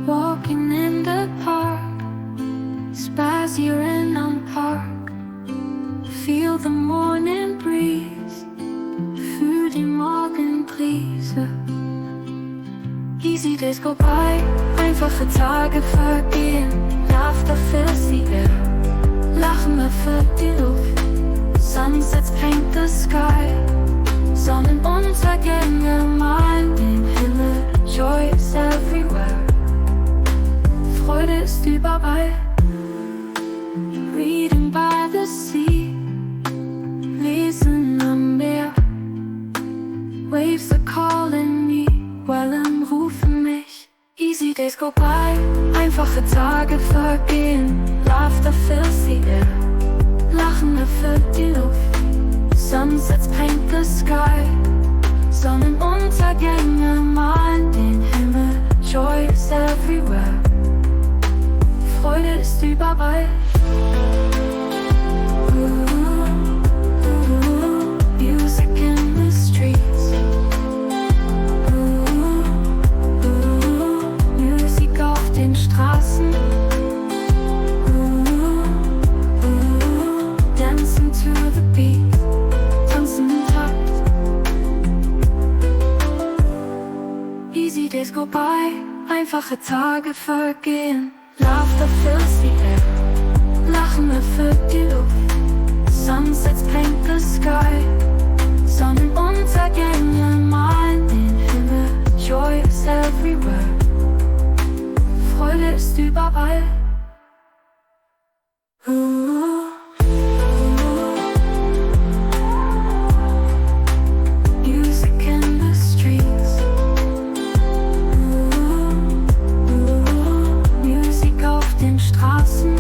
Walking in the park, spazieren am Park. Feel the morning breeze, fühl die Morgenbrise. Easy days go by, einfache Tage vergehen. Laughter fills the air, Lachen erfüllt die Luft. Sunsets paint the sky, Sonnenuntergänge malen den Himmel. Joy is everywhere, Freude ist überall. Reading by the sea, lesen am Meer. Waves are calling me, Wellen rufen mich. Easy days go by, einfache Tage vergehen. Laughter fills the air, Lachen erfüllt die Luft. Sunsets paint the sky, Sonnenuntergänge malen den Himmel. Joy is everywhere, Freude ist überall. Music in the streets. Musik auf den Straßen. Dancing to the beat, tanzen im Takt. Easy days go by, einfache Tage vergehen. Laughter fills the air, Lachen erfüllt die Luft. Sunsets paint the sky, Sonnenuntergänge malen den Himmel. Joy is everywhere, Freude ist überall. Music in the streets. Musik auf den Straßen.